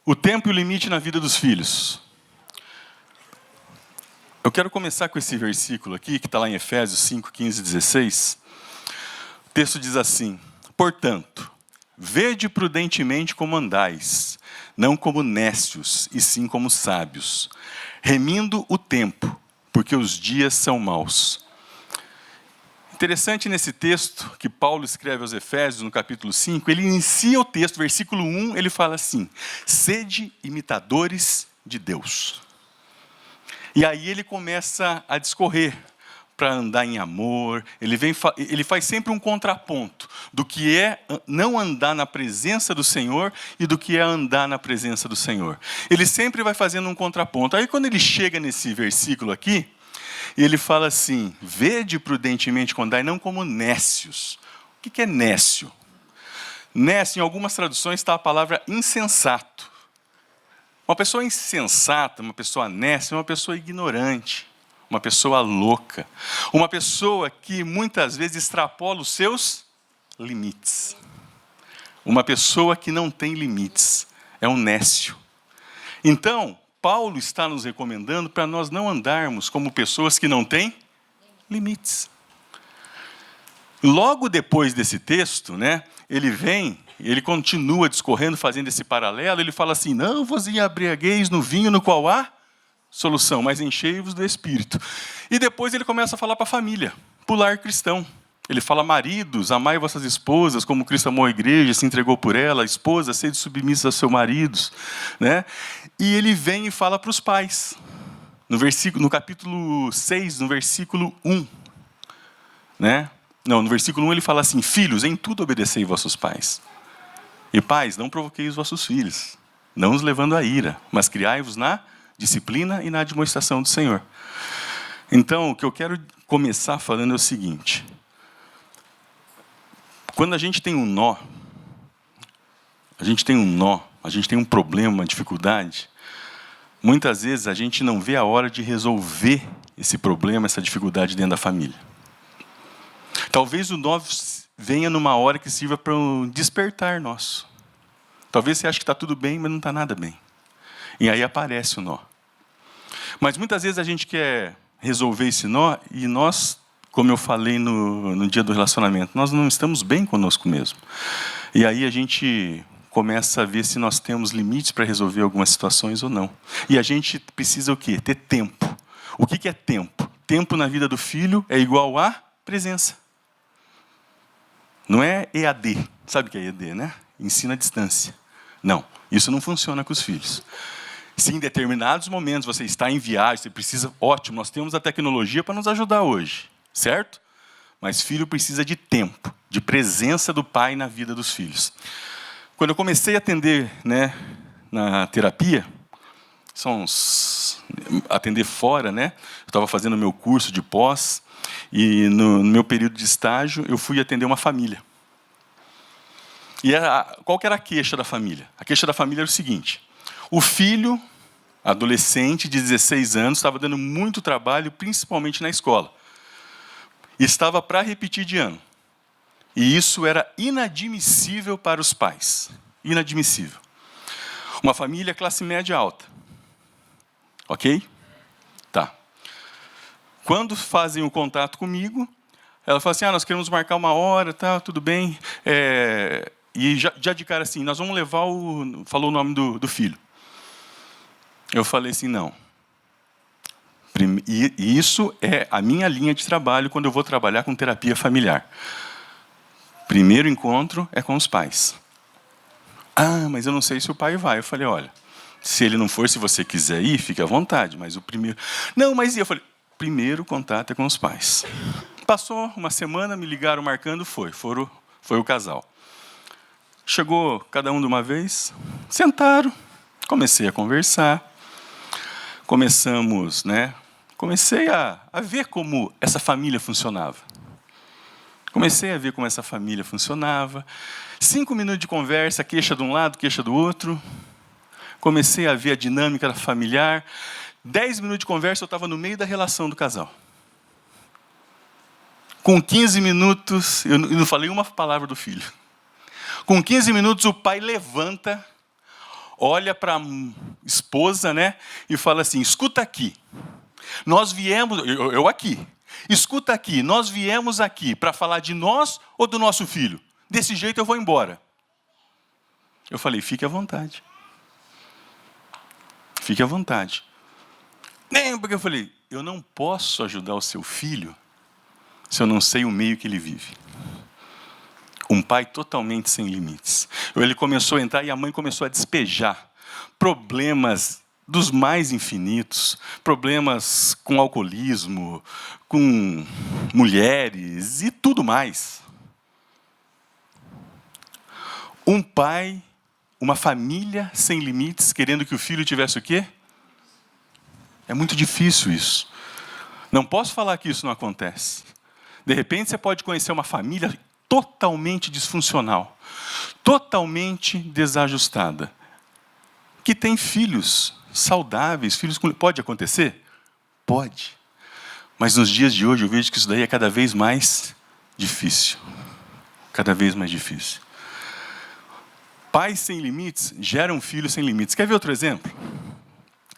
O tempo e o limite na vida dos filhos. Eu quero começar com esse versículo aqui, que está lá em Efésios 5, 15 e 16. O texto diz assim: portanto, vede prudentemente como andais, não como nécios, e sim como sábios, remindo o tempo, porque os dias são maus. Interessante nesse texto que Paulo escreve aos Efésios, no capítulo 5, ele inicia o texto, versículo 1, ele fala assim: sede imitadores de Deus. E aí ele começa a discorrer para andar em amor, ele faz sempre um contraponto do que é não andar na presença do Senhor e do que é andar na presença do Senhor. Ele sempre vai fazendo um contraponto. Aí quando ele chega nesse versículo aqui, ele fala assim: vede prudentemente quando andai, não como nécios. O que é nécio? Nécio, em algumas traduções, está a palavra insensato. Uma pessoa insensata, uma pessoa nécia, é uma pessoa ignorante, uma pessoa louca, uma pessoa que muitas vezes extrapola os seus limites. Uma pessoa que não tem limites, é um nécio. Então, Paulo está nos recomendando para nós não andarmos como pessoas que não têm limites. Logo depois desse texto, né, ele continua discorrendo, fazendo esse paralelo, ele fala assim: não vos embriagueis no vinho no qual há solução, mas enchei-vos do Espírito. E depois ele começa a falar para a família, para o lar cristão. Ele fala: maridos, amai vossas esposas, como Cristo amou a igreja, se entregou por ela, esposa, sede submissas aos seus maridos. Né? E ele vem e fala para os pais, no capítulo 6, no versículo 1. Né? Não, no versículo 1 ele fala assim: filhos, em tudo obedecei vossos pais. E pais, não provoquei os vossos filhos, não os levando à ira, mas criai-vos na disciplina e na admoestação do Senhor. Então, o que eu quero começar falando é o seguinte: quando a gente tem um nó, a gente tem um problema, uma dificuldade, muitas vezes a gente não vê a hora de resolver esse problema, essa dificuldade dentro da família. Talvez o nó venha numa hora que sirva para um despertar nosso. Talvez você ache que está tudo bem, mas não está nada bem. E aí aparece o nó. Mas muitas vezes a gente quer resolver esse nó e nós, como eu falei no dia do relacionamento, nós não estamos bem conosco mesmo. E aí a gente começa a ver se nós temos limites para resolver algumas situações ou não. E a gente precisa o quê? Ter tempo. O que é tempo? Tempo na vida do filho é igual a presença. Não é EAD. Sabe o que é EAD, né? Ensino à distância. Não, isso não funciona com os filhos. Se em determinados momentos você está em viagem, você precisa, ótimo, nós temos a tecnologia para nos ajudar hoje, certo? Mas filho precisa de tempo, de presença do pai na vida dos filhos. Quando eu comecei a atender, né, na terapia, atender fora, né? Eu estava fazendo meu curso de pós, e no meu período de estágio, eu fui atender uma família. E qual que era a queixa da família? A queixa da família era o seguinte: o filho, adolescente de 16 anos, estava dando muito trabalho, principalmente na escola. E estava para repetir de ano. E isso era inadmissível para os pais. Inadmissível. Uma família classe média alta. Ok? Tá. Quando fazem o contato comigo, ela fala assim: nós queremos marcar uma hora, tá, tudo bem. E já de cara assim, nós vamos levar falou o nome do filho. Eu falei assim: não. E isso é a minha linha de trabalho quando eu vou trabalhar com terapia familiar. Primeiro encontro é com os pais. Mas eu não sei se o pai vai. Eu falei: olha, se ele não for, se você quiser ir, fique à vontade. Mas o primeiro... Não, mas eu falei: primeiro contato é com os pais. Passou uma semana, me ligaram marcando, foi o casal. Chegou cada um de uma vez, sentaram, comecei a conversar, comecei a ver como essa família funcionava. 5 minutos de conversa, queixa de um lado, queixa do outro. Comecei a ver a dinâmica familiar. 10 minutos de conversa, eu estava no meio da relação do casal. Com 15 minutos, eu não falei uma palavra do filho. Com 15 minutos, o pai levanta, olha para a esposa, né, e fala assim: escuta aqui, nós viemos, eu aqui, escuta aqui, nós viemos aqui para falar de nós ou do nosso filho? Desse jeito eu vou embora. Eu falei: fique à vontade. Fique à vontade. Nem porque eu falei: eu não posso ajudar o seu filho se eu não sei o meio que ele vive. Um pai totalmente sem limites. Ele começou a entrar e a mãe começou a despejar problemas dos mais infinitos, problemas com alcoolismo, com mulheres e tudo mais. Um pai, uma família sem limites, querendo que o filho tivesse o quê? É muito difícil isso. Não posso falar que isso não acontece. De repente você pode conhecer uma família totalmente disfuncional, totalmente desajustada, que tem filhos saudáveis, filhos com... Pode acontecer? Pode. Mas nos dias de hoje eu vejo que isso daí é cada vez mais difícil. Cada vez mais difícil. Pais sem limites geram filhos sem limites. Quer ver outro exemplo?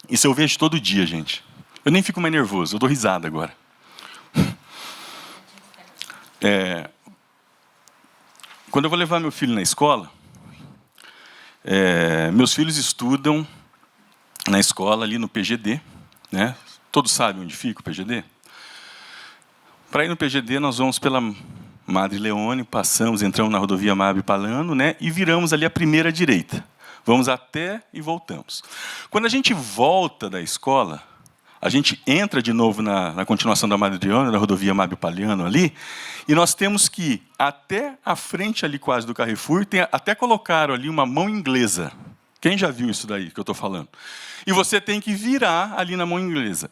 Isso eu vejo todo dia, gente. Eu nem fico mais nervoso, eu dou risada agora. Quando eu vou levar meu filho na escola, meus filhos estudam na escola ali no PGD, né? Todos sabem onde fica o PGD? Para ir no PGD, nós vamos pela Madre Leone, passamos, entramos na rodovia Mabe Palano, né? E viramos ali a primeira direita. Vamos até e voltamos. Quando a gente volta da escola, a gente entra de novo na continuação da Madre Leone, da rodovia Mabe Palano ali, e nós temos que ir até a frente ali quase do Carrefour, até colocaram ali uma mão inglesa. Quem já viu isso daí que eu estou falando? E você tem que virar ali na mão inglesa.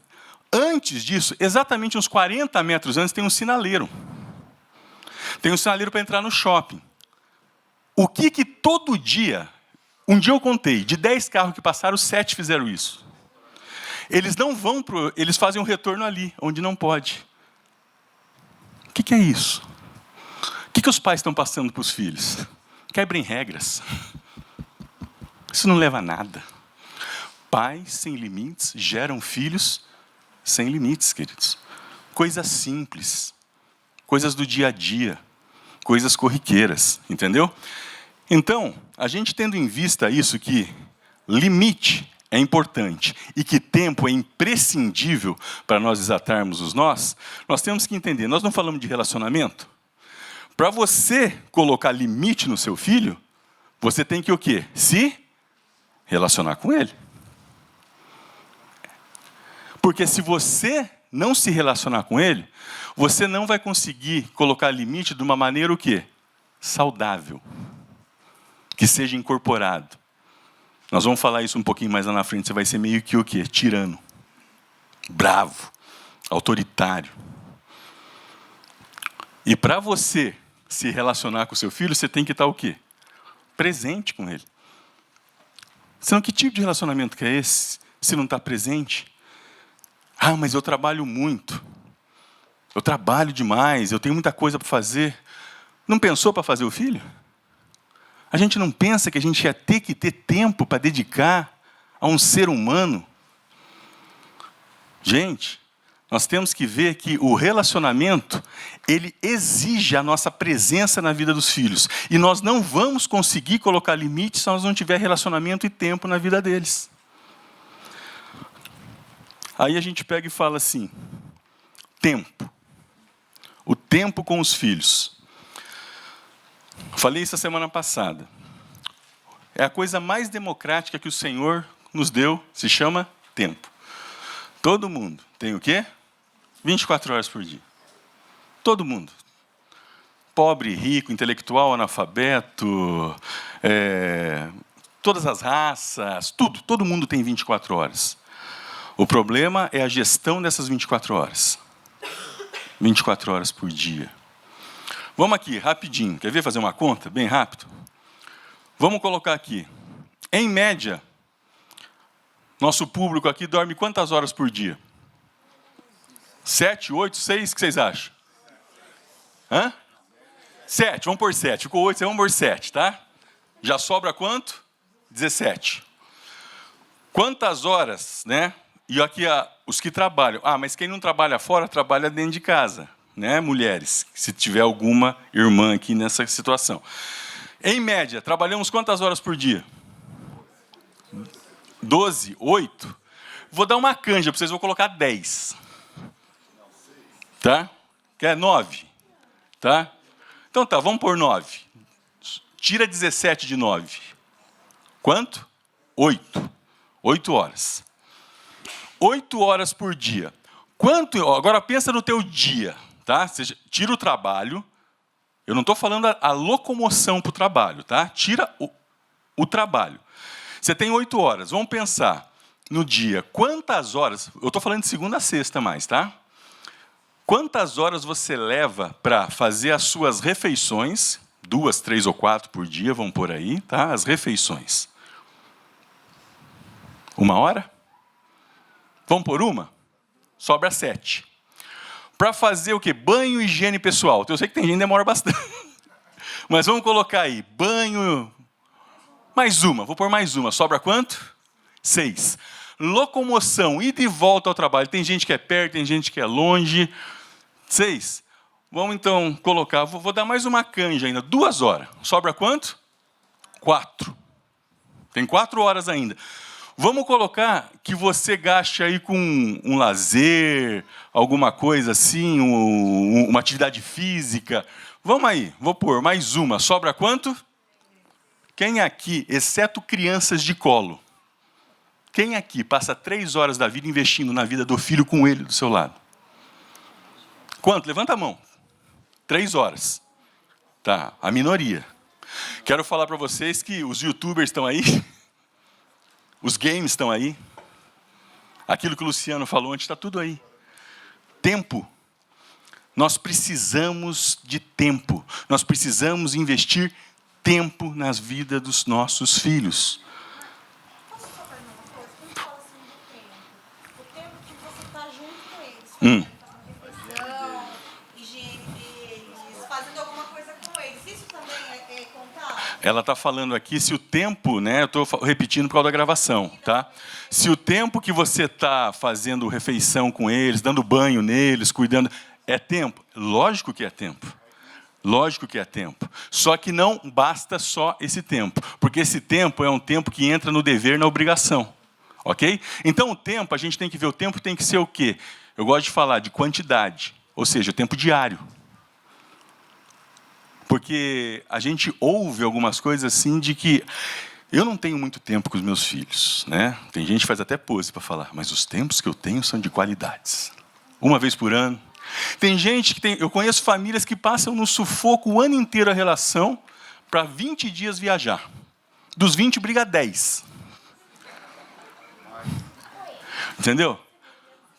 Antes disso, exatamente uns 40 metros antes, tem um sinaleiro. Tem um sinaleiro para entrar no shopping. O que todo dia... Um dia eu contei, de 10 carros que passaram, 7 fizeram isso. Eles não vão eles fazem um retorno ali, onde não pode. O que é isso? O que os pais estão passando para os filhos? Quebrem regras. Isso não leva a nada. Pais sem limites geram filhos sem limites, queridos. Coisas simples, coisas do dia a dia, coisas corriqueiras, entendeu? Então, a gente tendo em vista isso, que limite é importante e que tempo é imprescindível para nós desatarmos os nós temos que entender, nós não falamos de relacionamento? Para você colocar limite no seu filho, você tem que o quê? Se relacionar com ele. Porque se você não se relacionar com ele, você não vai conseguir colocar limite de uma maneira o quê? Saudável. Que seja incorporado. Nós vamos falar isso um pouquinho mais lá na frente. Você vai ser meio que o quê? Tirano. Bravo. Autoritário. E para você se relacionar com o seu filho, você tem que estar o quê? Presente com ele. Senão, que tipo de relacionamento que é esse, se não está presente? Ah, mas eu trabalho muito. Eu trabalho demais, eu tenho muita coisa para fazer. Não pensou para fazer o filho? A gente não pensa que a gente ia ter que ter tempo para dedicar a um ser humano? Gente, nós temos que ver que o relacionamento, ele exige a nossa presença na vida dos filhos. E nós não vamos conseguir colocar limites se nós não tivermos relacionamento e tempo na vida deles. Aí a gente pega e fala assim, tempo. O tempo com os filhos. Falei isso a semana passada. É a coisa mais democrática que o Senhor nos deu, se chama tempo. Todo mundo tem o quê? 24 horas por dia. Todo mundo. Pobre, rico, intelectual, analfabeto, todas as raças, tudo. Todo mundo tem 24 horas. O problema é a gestão dessas 24 horas. 24 horas por dia. Vamos aqui, rapidinho. Quer ver fazer uma conta? Bem rápido. Vamos colocar aqui. Em média, nosso público aqui dorme quantas horas por dia? 7, 8, 6? O que vocês acham? 7, vamos por 7. Ficou 8, vamos por 7, tá? Já sobra quanto? 17. Quantas horas, né? E aqui os que trabalham. Mas quem não trabalha fora, trabalha dentro de casa, né, mulheres? Se tiver alguma irmã aqui nessa situação. Em média, trabalhamos quantas horas por dia? 12? 8? Vou dar uma canja para vocês, vou colocar 10. Tá? Quer 9? Tá? Então tá, vamos por 9. Tira 17 de 9. Quanto? 8. 8 horas. 8 horas por dia. Agora pensa no teu dia, tá? Você tira o trabalho. Eu não estou falando a locomoção para o trabalho, tá? Tira o trabalho. Você tem 8 horas. Vamos pensar no dia. Quantas horas... Eu estou falando de segunda a sexta mais, tá? Quantas horas você leva para fazer as suas refeições? 2, 3 ou 4 por dia, vão por aí, tá? As refeições. 1 hora? Vamos por uma? Sobra 7. Para fazer o quê? Banho e higiene pessoal. Eu sei que tem gente que demora bastante. Mas vamos colocar aí, banho... Mais uma, vou pôr mais uma. Sobra quanto? 6. Locomoção, ida e volta ao trabalho. Tem gente que é perto, tem gente que é longe. 6. Vamos então colocar, vou dar mais uma canja ainda. 2 horas. Sobra quanto? 4. Tem 4 horas ainda. Vamos colocar que você gaste aí com um lazer, alguma coisa assim, uma atividade física. Vamos aí, vou pôr mais uma. Sobra quanto? Quem aqui, exceto crianças de colo, quem aqui passa 3 horas da vida investindo na vida do filho com ele do seu lado? Quanto? Levanta a mão. 3 horas. Tá, a minoria. Quero falar para vocês que os youtubers estão aí, os games estão aí, aquilo que o Luciano falou antes está tudo aí. Tempo. Nós precisamos de tempo. Nós precisamos investir tempo nas vidas dos nossos filhos. Posso só perguntar uma coisa? Quando você fala assim do tempo, o tempo que você está junto com eles, fazendo refeição, higiene deles, fazendo alguma coisa com eles, isso também é contável? Ela está falando aqui se o tempo, né? Eu estou repetindo por causa da gravação, tá? Se o tempo que você está fazendo refeição com eles, dando banho neles, cuidando, é tempo? Lógico que é tempo. Lógico que é tempo. Só que não basta só esse tempo. Porque esse tempo é um tempo que entra no dever, na obrigação. Ok? Então, o tempo, a gente tem que ver, o tempo tem que ser o quê? Eu gosto de falar de quantidade. Ou seja, o tempo diário. Porque a gente ouve algumas coisas assim de que eu não tenho muito tempo com os meus filhos, né? Tem gente que faz até pose para falar, mas os tempos que eu tenho são de qualidades. 1 vez por ano. Tem gente que eu conheço famílias que passam no sufoco o ano inteiro a relação para 20 dias viajar. Dos 20 briga 10. Entendeu?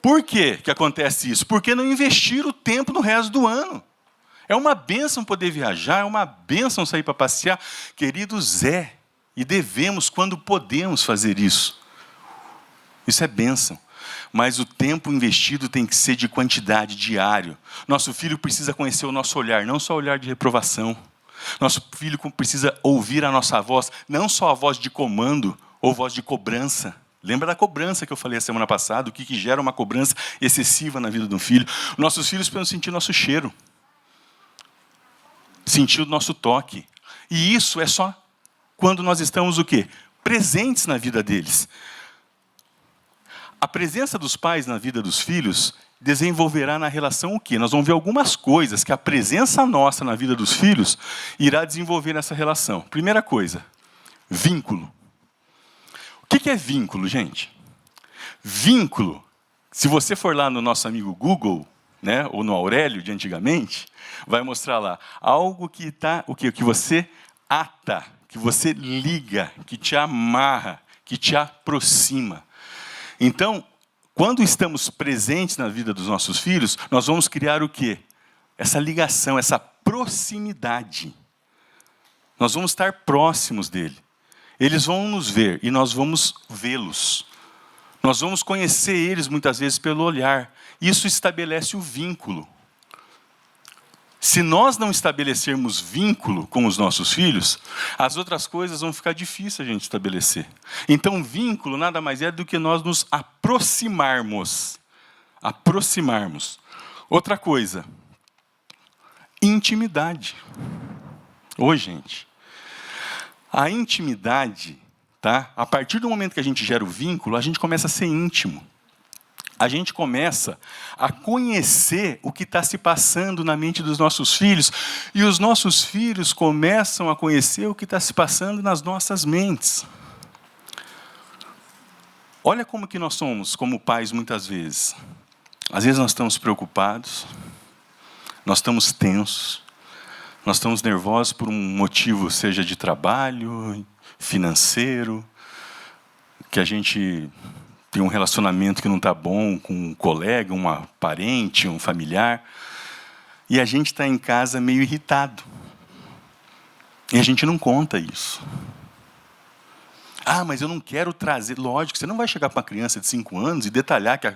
Por que que acontece isso? Porque não investiram o tempo no resto do ano. É uma bênção poder viajar, é uma bênção sair para passear. Queridos, e devemos quando podemos fazer isso. Isso é bênção. Mas o tempo investido tem que ser de quantidade, diário. Nosso filho precisa conhecer o nosso olhar, não só olhar de reprovação. Nosso filho precisa ouvir a nossa voz, não só a voz de comando ou voz de cobrança. Lembra da cobrança que eu falei a semana passada, o que gera uma cobrança excessiva na vida de um filho? Nossos filhos precisam sentir nosso cheiro, sentir o nosso toque. E isso é só quando nós estamos o quê? Presentes na vida deles. A presença dos pais na vida dos filhos desenvolverá na relação o quê? Nós vamos ver algumas coisas que a presença nossa na vida dos filhos irá desenvolver nessa relação. Primeira coisa, vínculo. O que é vínculo, gente? Vínculo, se você for lá no nosso amigo Google, né, ou no Aurélio de antigamente, vai mostrar lá algo que que você ata, que você liga, que te amarra, que te aproxima. Então, quando estamos presentes na vida dos nossos filhos, nós vamos criar o quê? Essa ligação, essa proximidade. Nós vamos estar próximos dele. Eles vão nos ver e nós vamos vê-los. Nós vamos conhecer eles muitas vezes pelo olhar. Isso estabelece o vínculo. Se nós não estabelecermos vínculo com os nossos filhos, as outras coisas vão ficar difíceis a gente estabelecer. Então, vínculo nada mais é do que nós nos aproximarmos. Aproximarmos. Outra coisa, intimidade. Ô, gente, a intimidade, tá? A partir do momento que a gente gera o vínculo, a gente começa a ser íntimo. A gente começa a conhecer o que está se passando na mente dos nossos filhos, e os nossos filhos começam a conhecer o que está se passando nas nossas mentes. Olha como que nós somos, como pais, muitas vezes. Às vezes nós estamos preocupados, nós estamos tensos, nós estamos nervosos por um motivo, seja de trabalho, financeiro, que a gente tem um relacionamento que não está bom com um colega, uma parente, um familiar, e a gente está em casa meio irritado. E a gente não conta isso. Ah, mas eu não quero trazer... Lógico, você não vai chegar para uma criança de 5 anos e detalhar que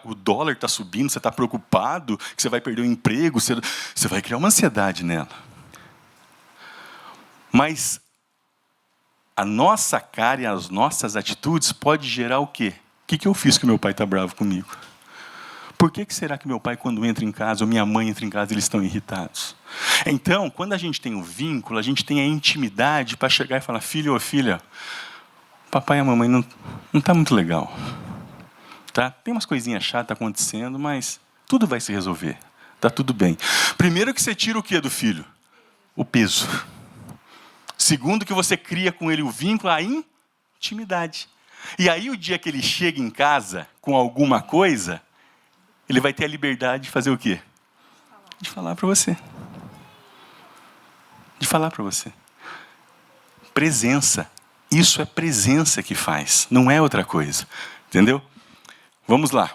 o dólar está subindo, você está preocupado, que você vai perder o emprego, você vai criar uma ansiedade nela. Mas a nossa cara e as nossas atitudes podem gerar o quê? O que eu fiz que meu pai está bravo comigo? Por que será que meu pai, quando entra em casa, ou minha mãe entra em casa, eles estão irritados? Então, quando a gente tem o vínculo, a gente tem a intimidade para chegar e falar, filho ou filha, papai e a mamãe não está muito legal. Tá? Tem umas coisinhas chatas acontecendo, mas tudo vai se resolver. Está tudo bem. Primeiro que você tira o que do filho? O peso. Segundo que você cria com ele o vínculo, a intimidade. E aí o dia que ele chega em casa com alguma coisa, ele vai ter a liberdade de fazer o quê? De falar para você. De falar para você. Presença. Isso é presença que faz, não é outra coisa. Entendeu? Vamos lá.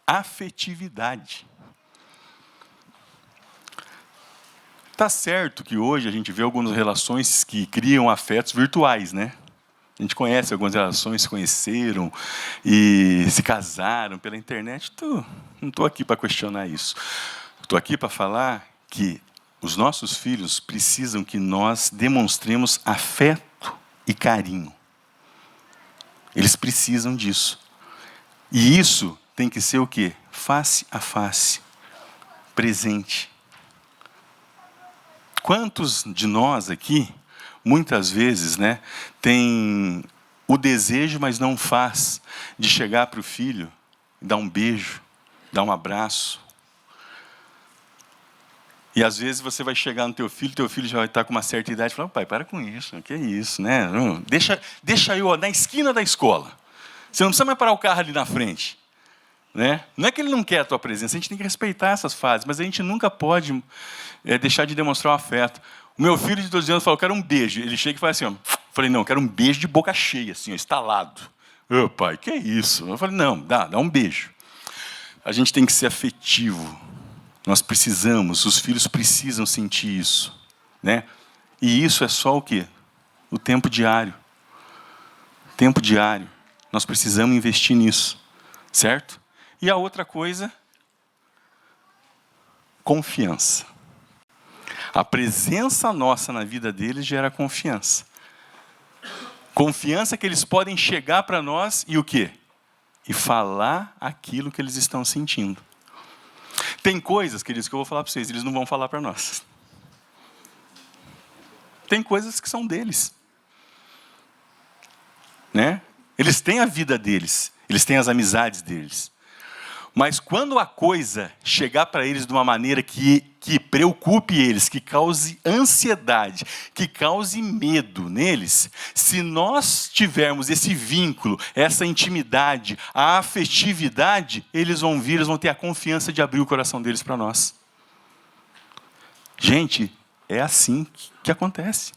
Afetividade. Tá certo que hoje a gente vê algumas relações que criam afetos virtuais, né? A gente conhece algumas relações, se conheceram e se casaram pela internet. Não estou aqui para questionar isso. Estou aqui para falar que os nossos filhos precisam que nós demonstremos afeto e carinho. Eles precisam disso. E isso tem que ser o quê? Face a face. Presente. Quantos de nós aqui, muitas vezes, né, tem o desejo, mas não faz, de chegar para o filho, dar um beijo, dar um abraço. E às vezes você vai chegar no teu filho já vai estar com uma certa idade e falar, pai, para com isso, que é isso, né? Deixa eu na esquina da escola. Você não precisa mais parar o carro ali na frente. Né? Não é que ele não quer a tua presença, a gente tem que respeitar essas fases, mas a gente nunca pode deixar de demonstrar o afeto. O meu filho de 12 anos falou, eu quero um beijo. Ele chega e fala assim, ó, falei, não, eu quero um beijo de boca cheia, assim, ó, estalado. Ô, pai, que é isso? Eu falei, não, dá um beijo. A gente tem que ser afetivo. Nós precisamos, os filhos precisam sentir isso. Né? E isso é só o quê? O tempo diário. Tempo diário. Nós precisamos investir nisso. Certo? E a outra coisa, confiança. A presença nossa na vida deles gera confiança. Confiança que eles podem chegar para nós e o quê? E falar aquilo que eles estão sentindo. Tem coisas, queridos, que eu vou falar para vocês, eles não vão falar para nós. Tem coisas que são deles. Né? Eles têm a vida deles, eles têm as amizades deles. Mas quando a coisa chegar para eles de uma maneira que preocupe eles, que cause ansiedade, que cause medo neles, se nós tivermos esse vínculo, essa intimidade, a afetividade, eles vão vir, eles vão ter a confiança de abrir o coração deles para nós. Gente, é assim que acontece.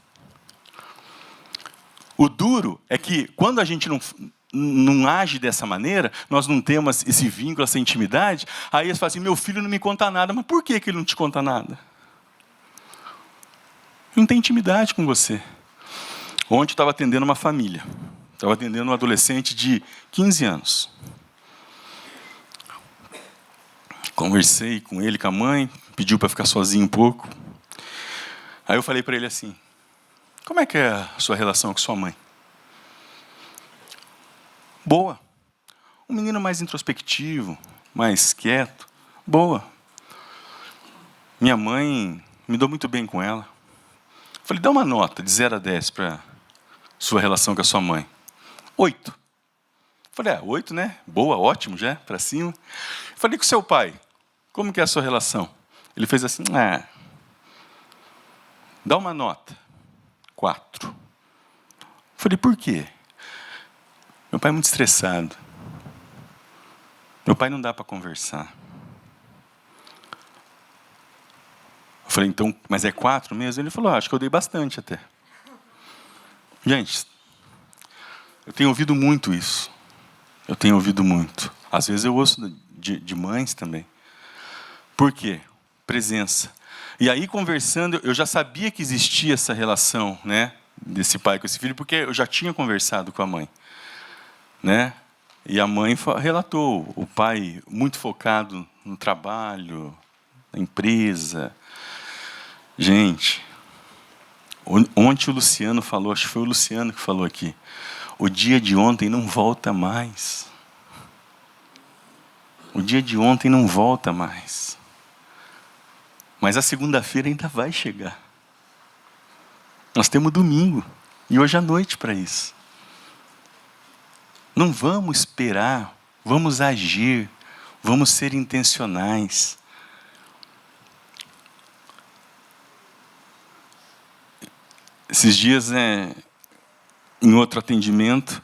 O duro é que quando a gente não age dessa maneira, nós não temos esse vínculo, essa intimidade, aí eles falam assim, meu filho não me conta nada, mas por que ele não te conta nada? Não tem intimidade com você. Ontem eu estava atendendo uma família, estava atendendo um adolescente de 15 anos. Conversei com ele, com a mãe, pediu para ficar sozinho um pouco. Aí eu falei para ele assim: como é que é a sua relação com sua mãe? Boa. Um menino mais introspectivo, mais quieto. Boa. Minha mãe, me dou muito bem com ela. Falei: dá uma nota de 0 a 10 para sua relação com a sua mãe. 8. Falei: 8, né? Boa, ótimo, já, para cima. Falei: com seu pai, como que é a sua relação? Ele fez assim: dá uma nota. 4. Falei: por quê? Meu pai é muito estressado. Meu pai não dá para conversar. Eu falei: então, mas é 4 mesmo? Ele falou: acho que eu dei bastante até. Gente, eu tenho ouvido muito isso. Eu tenho ouvido muito. Às vezes eu ouço de mães também. Por quê? Presença. E aí, conversando, eu já sabia que existia essa relação, né, desse pai com esse filho, porque eu já tinha conversado com a mãe, né? E a mãe relatou, o pai muito focado no trabalho, na empresa. Gente, ontem o Luciano falou, acho que foi o Luciano que falou aqui, o dia de ontem não volta mais. O dia de ontem não volta mais. Mas a segunda-feira ainda vai chegar. Nós temos domingo e hoje à noite para isso. Não vamos esperar, vamos agir, vamos ser intencionais. Esses dias, em outro atendimento,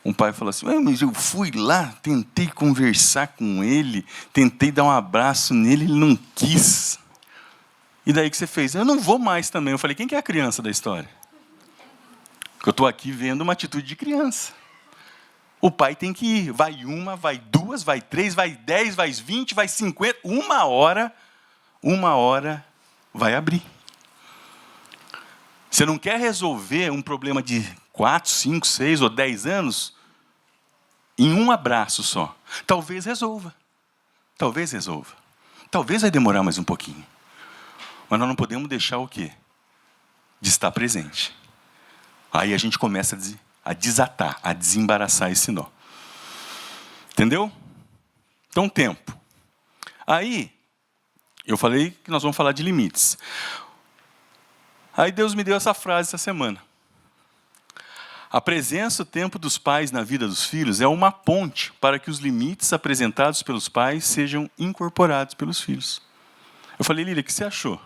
um pai falou assim: mas eu fui lá, tentei conversar com ele, tentei dar um abraço nele, ele não quis. E daí que você fez? Eu não vou mais também. Eu falei: quem que é a criança da história? Porque eu estou aqui vendo uma atitude de criança. O pai tem que ir. Vai 1, vai 2, vai 3, vai 10, vai 20, vai 50. Uma hora vai abrir. Você não quer resolver um problema de 4, 5, 6 ou 10 anos em um abraço só. Talvez resolva. Talvez resolva. Talvez vai demorar mais um pouquinho. Mas nós não podemos deixar o quê? De estar presente. Aí a gente começa a desatar, a desembaraçar esse nó. Entendeu? Então, tempo. Aí, eu falei que nós vamos falar de limites. Aí Deus me deu essa frase essa semana. A presença, o tempo dos pais na vida dos filhos é uma ponte para que os limites apresentados pelos pais sejam incorporados pelos filhos. Eu falei: Lília, o que você achou?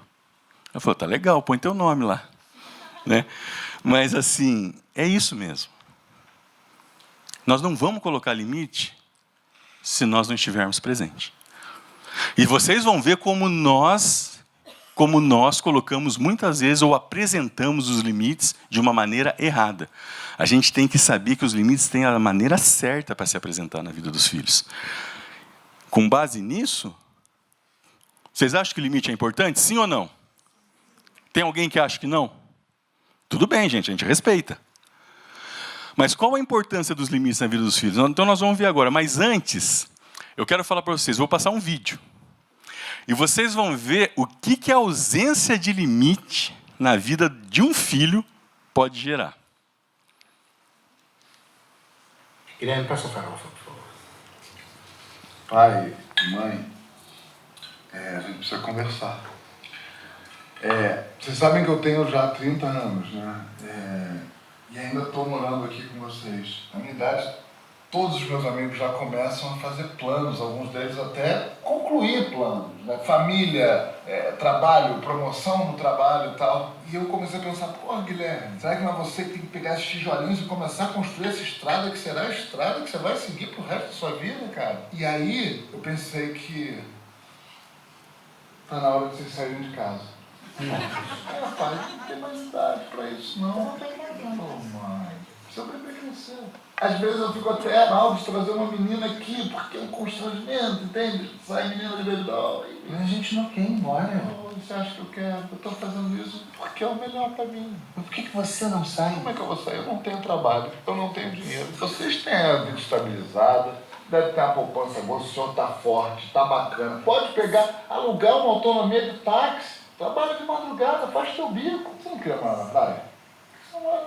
Ela falou: tá legal, põe teu nome lá. Né? Mas assim, é isso mesmo. Nós não vamos colocar limite se nós não estivermos presentes. E vocês vão ver como nós colocamos muitas vezes ou apresentamos os limites de uma maneira errada. A gente tem que saber que os limites têm a maneira certa para se apresentar na vida dos filhos. Com base nisso, vocês acham que o limite é importante? Sim ou não? Tem alguém que acha que não? Tudo bem, gente, a gente respeita. Mas qual a importância dos limites na vida dos filhos? Então nós vamos ver agora. Mas antes, eu quero falar para vocês, vou passar um vídeo. E vocês vão ver o que a ausência de limite na vida de um filho pode gerar. Guilherme, passa a farofa, por favor. Pai, mãe, a gente precisa conversar. Vocês sabem que eu tenho já 30 anos, né? E ainda estou morando aqui com vocês. Na minha idade, todos os meus amigos já começam a fazer planos, alguns deles até concluir planos, né? Família, trabalho, promoção no trabalho e tal. E eu comecei a pensar: pô, Guilherme, será que não é você que tem que pegar esses tijolinhos e começar a construir essa estrada que será a estrada que você vai seguir pro resto da sua vida, cara? E aí eu pensei que tá na hora de vocês saírem de casa. Pai, não tem mais idade pra isso, não. Não, mãe. Seu bebê cresceu. Às vezes eu fico até mal de trazer uma menina aqui, porque é um constrangimento, entende? Sai menina de bebedol. Mas a gente não quer ir embora. Você acha que eu quero? Eu tô fazendo isso porque é o melhor pra mim. Mas por que você não sai? Como é que eu vou sair? Eu não tenho trabalho, eu não tenho dinheiro. Vocês têm a vida estabilizada, deve ter uma poupança boa, o senhor está forte, está bacana. Pode pegar, alugar uma autonomia de táxi, trabalha de madrugada, faz teu bico. Você não quer morar na praia?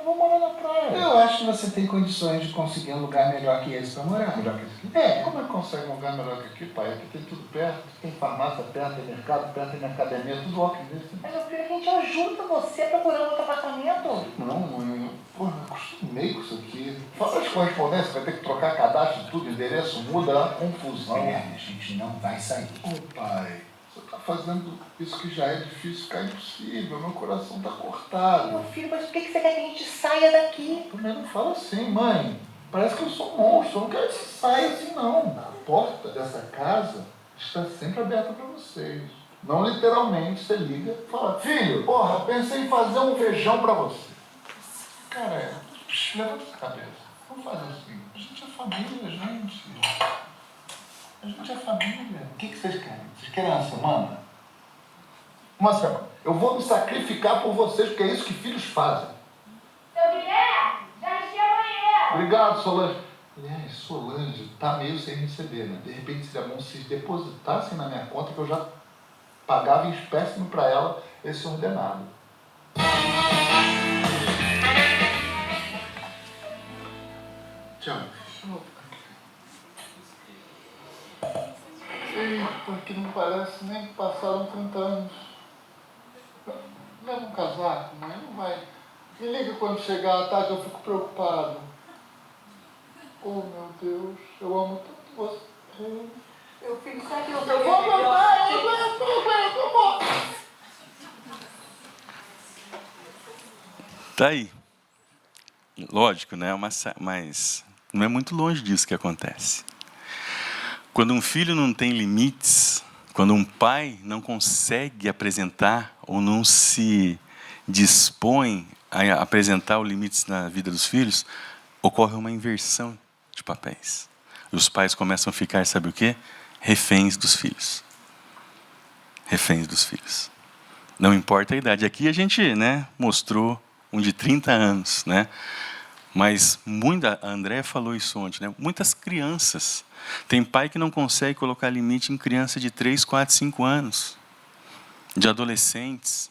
Vou morar na praia. Eu acho que você tem condições de conseguir um lugar melhor que esse para morar. Melhor que esse aqui? Como é que consegue um lugar melhor que aqui, pai? Aqui tem tudo perto, tem farmácia perto, tem mercado perto, tem academia, tudo walking distance. Mas eu queria que a gente ajuda você a procurar outro apartamento. Não, mãe, porra, eu acostumei com isso aqui. Fala de correspondência, vai ter que trocar cadastro, tudo, endereço, muda, é uma confusão. Guilherme, a gente não vai sair. Ô pai, você tá fazendo isso que já é difícil, ficar impossível, meu coração tá cortado. Meu filho, mas por que você quer que a gente saia daqui? Também não fala assim, mãe. Parece que eu sou um monstro, eu não quero que você saia assim não. A porta dessa casa está sempre aberta para vocês. Não literalmente, você liga e fala, filho, porra, pensei em fazer um feijão para você. Cara, levanta essa cabeça. Vamos fazer assim. A gente é família, gente. A gente é família. O que vocês querem? Vocês querem uma semana? Uma semana. Eu vou me sacrificar por vocês, porque é isso que filhos fazem. Seu Guilherme, já enchi a banheira. Obrigado, Solange. Aliás, Solange tá meio sem receber, né? De repente seria bom se depositassem na minha conta que eu já pagava em espécime para ela esse ordenado. Tiago. Eita, que não parece nem que passaram 30 anos. Leva um casaco, mãe, não vai. Me liga quando chegar à tarde, eu fico preocupado. Oh, meu Deus, eu amo tanto você. Meu filho, sabe que eu Eu vou voltar, eu vou. Tá aí. Lógico, né? Mas não é muito longe disso que acontece. Quando um filho não tem limites, quando um pai não consegue apresentar ou não se dispõe a apresentar os limites na vida dos filhos, ocorre uma inversão de papéis. E os pais começam a ficar, sabe o quê? Reféns dos filhos. Reféns dos filhos. Não importa a idade. Aqui a gente, né, mostrou um de 30 anos, né? Mas a Andréa falou isso ontem, né? Muitas crianças. Tem pai que não consegue colocar limite em criança de 3, 4, 5 anos. De adolescentes.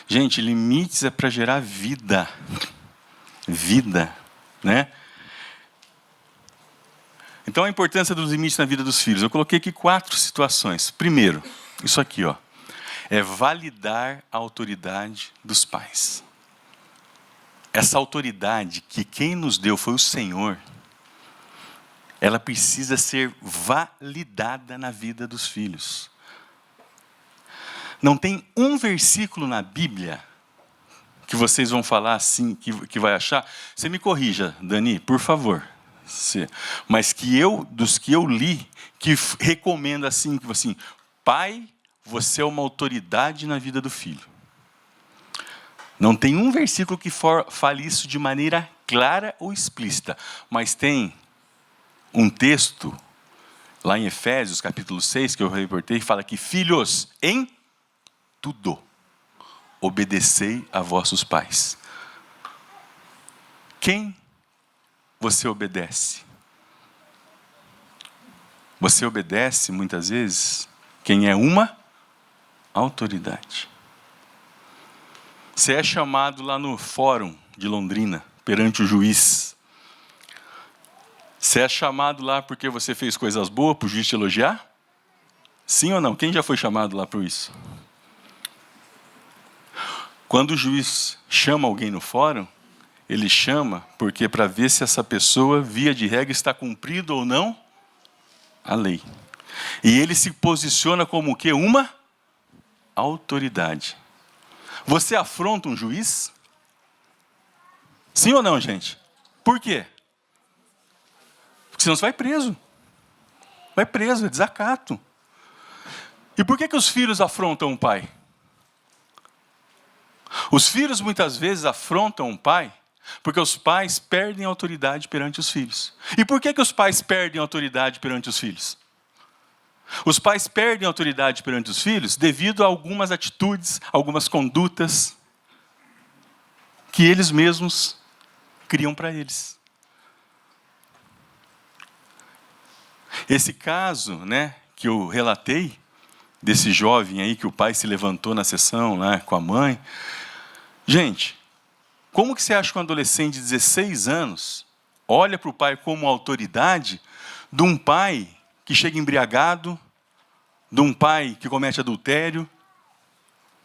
Gente, limites é para gerar vida. Vida, né? Então, a importância dos limites na vida dos filhos. Eu coloquei aqui 4 situações. Primeiro, isso aqui, ó, é validar a autoridade dos pais. Essa autoridade que quem nos deu foi o Senhor, ela precisa ser validada na vida dos filhos. Não tem um versículo na Bíblia que vocês vão falar assim, que vai achar. Você me corrija, Dani, por favor. Mas dos que eu li, que recomendo assim, pai, você é uma autoridade na vida do filho. Não tem um versículo que fale isso de maneira clara ou explícita, mas tem um texto, lá em Efésios, capítulo 6, que eu reportei, que fala que, filhos, em tudo, obedecei a vossos pais. Quem você obedece? Você obedece, muitas vezes, quem é uma autoridade. Você é chamado lá no fórum de Londrina, perante o juiz. Você é chamado lá porque você fez coisas boas para o juiz te elogiar? Sim ou não? Quem já foi chamado lá para isso? Quando o juiz chama alguém no fórum, ele chama porque para ver se essa pessoa, via de regra, está cumprido ou não a lei. E ele se posiciona como o quê? Uma autoridade. Você afronta um juiz? Sim ou não, gente? Por quê? Porque senão você vai preso. Vai preso, é desacato. E por que os filhos afrontam o pai? Os filhos muitas vezes afrontam o pai porque os pais perdem a autoridade perante os filhos. E por que os pais perdem a autoridade perante os filhos? Os pais perdem a autoridade perante os filhos devido a algumas atitudes, algumas condutas que eles mesmos criam para eles. Esse caso, né, que eu relatei, desse jovem aí que o pai se levantou na sessão, né, com a mãe. Gente, como que você acha que um adolescente de 16 anos olha para o pai como autoridade de um pai que chega embriagado, de um pai que comete adultério?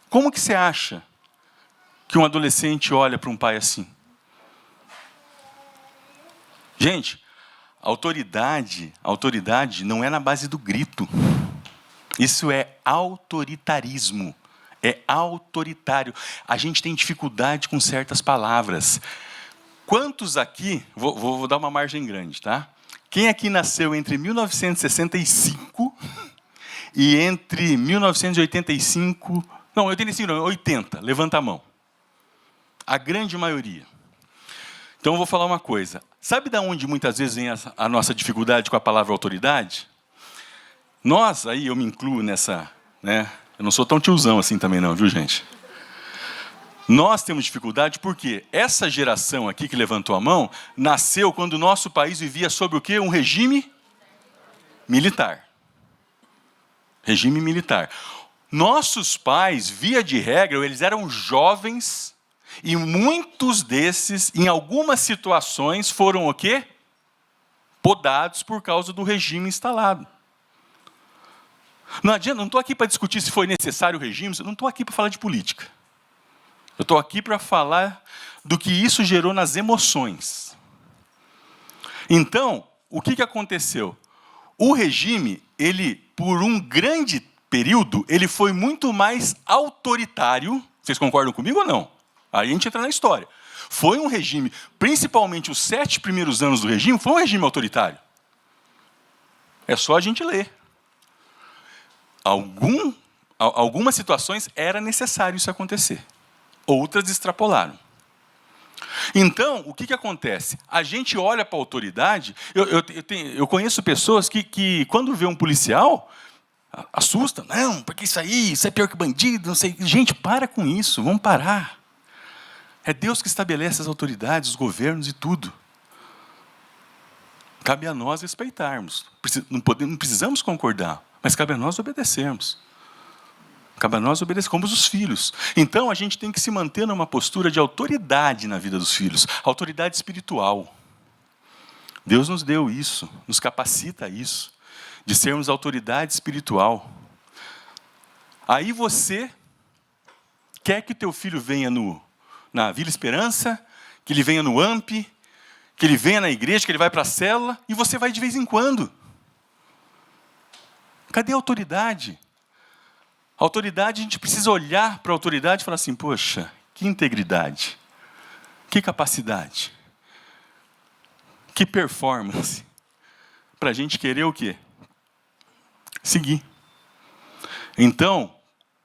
Como que você acha que um adolescente olha para um pai assim? Gente, autoridade não é na base do grito. Isso é autoritarismo. É autoritário. A gente tem dificuldade com certas palavras. Quantos aqui... Vou dar uma margem grande, tá? Quem aqui nasceu entre 1965 e entre 1985... Não, 85 não, 80. Levanta a mão. A grande maioria. Então, eu vou falar uma coisa. Sabe de onde muitas vezes vem a nossa dificuldade com a palavra autoridade? Nós, aí eu me incluo nessa, né? Eu não sou tão tiozão assim também não, viu, gente? Nós temos dificuldade porque essa geração aqui que levantou a mão nasceu quando o nosso país vivia sob o quê? Um regime militar. Regime militar. Nossos pais, via de regra, eles eram jovens e muitos desses, em algumas situações, foram o quê? Podados por causa do regime instalado. Não adianta, não estou aqui para discutir se foi necessário o regime, não estou aqui para falar de política. Eu estou aqui para falar do que isso gerou nas emoções. Então, o que aconteceu? O regime, ele, por um grande período, ele foi muito mais autoritário. Vocês concordam comigo ou não? Aí a gente entra na história. Foi um regime, principalmente os 7 primeiros anos do regime, foi um regime autoritário. É só a gente ler. Algumas situações era necessário isso acontecer. Outras extrapolaram. Então, o que acontece? A gente olha para a autoridade... Eu conheço pessoas que, quando vê um policial, assusta. Não, porque isso é pior que bandido, não sei. Gente, para com isso, vamos parar. É Deus que estabelece as autoridades, os governos e tudo. Cabe a nós respeitarmos. Não precisamos concordar, mas cabe a nós obedecermos. Cabe a nós obedecer, como os filhos. Então, a gente tem que se manter numa postura de autoridade na vida dos filhos. Autoridade espiritual. Deus nos deu isso, nos capacita a isso, de sermos autoridade espiritual. Aí você quer que o teu filho venha na Vila Esperança, que ele venha no AMP, que ele venha na igreja, que ele vai para a célula, e você vai de vez em quando. Cadê a autoridade? A autoridade, a gente precisa olhar para a autoridade e falar assim, poxa, que integridade, que capacidade, que performance, para a gente querer o quê? Seguir. Então,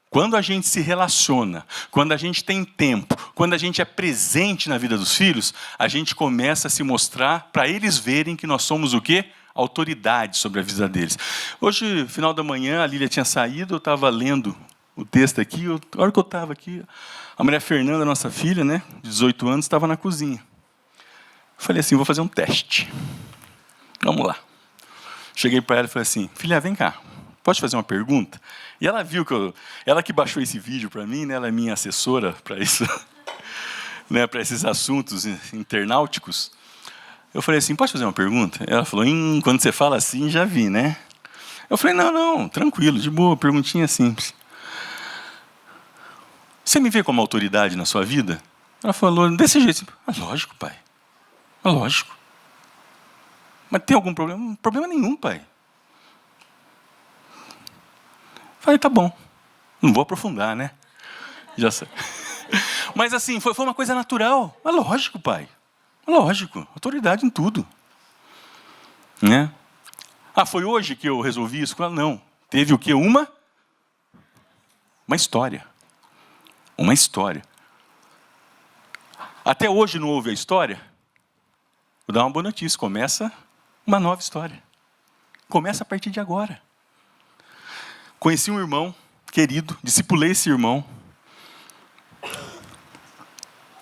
quando a gente se relaciona, quando a gente tem tempo, quando a gente é presente na vida dos filhos, a gente começa a se mostrar para eles verem que nós somos o quê? Autoridade sobre a vida deles. Hoje, final da manhã, a Lília tinha saído, eu estava lendo o texto aqui, a hora que eu estava aqui, a Maria Fernanda, nossa filha, né, de 18 anos, estava na cozinha. Eu falei assim, vou fazer um teste. Vamos lá. Cheguei para ela e falei assim, filha, vem cá, posso te fazer uma pergunta? E ela viu que ela que baixou esse vídeo para mim, né, ela é minha assessora para isso, né, para esses assuntos internauticos. Eu falei assim, posso fazer uma pergunta? Ela falou, quando você fala assim, já vi, né? Eu falei, não, tranquilo, de boa, perguntinha simples. Você me vê como autoridade na sua vida? Ela falou, desse jeito. Lógico, pai. Lógico. Mas tem algum problema? Problema nenhum, pai. Falei, tá bom. Não vou aprofundar, né? Já sei. Mas assim, foi uma coisa natural. Mas lógico, pai. Lógico, autoridade em tudo. Né? Foi hoje que eu resolvi isso? Não. Teve o quê? Uma história. Uma história. Até hoje não houve a história? Vou dar uma boa notícia. Começa uma nova história. Começa a partir de agora. Conheci um irmão querido, discipulei esse irmão.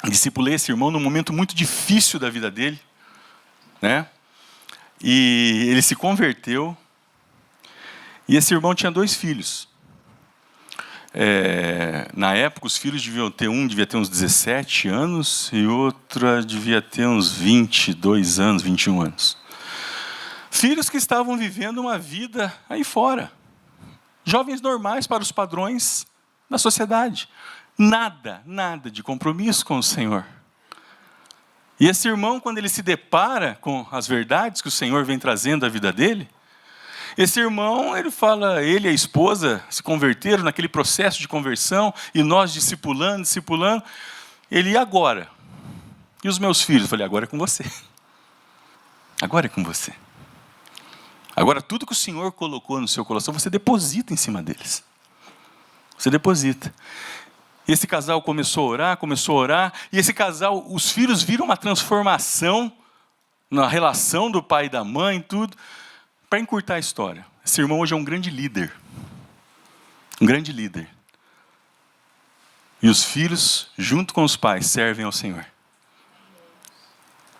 Discipulei esse irmão num momento muito difícil da vida dele, né? E ele se converteu, E esse irmão tinha 2 filhos. Na época, os filhos deviam ter, um devia ter uns 17 anos e outra devia ter uns 22 anos, 21 anos. Filhos que estavam vivendo uma vida aí fora. Jovens normais para os padrões da sociedade. Nada de compromisso com o Senhor. E esse irmão, quando ele se depara com as verdades que o Senhor vem trazendo à vida dele, esse irmão, ele e a esposa se converteram naquele processo de conversão, e nós discipulando, ele, e agora? E os meus filhos? Eu falei, agora é com você. Agora é com você. Agora tudo que o Senhor colocou no seu coração, você deposita em cima deles. Você deposita. Esse casal começou a orar, e esse casal, os filhos viram uma transformação na relação do pai e da mãe, tudo. Para encurtar a história, esse irmão hoje é um grande líder. Um grande líder. E os filhos, junto com os pais, servem ao Senhor.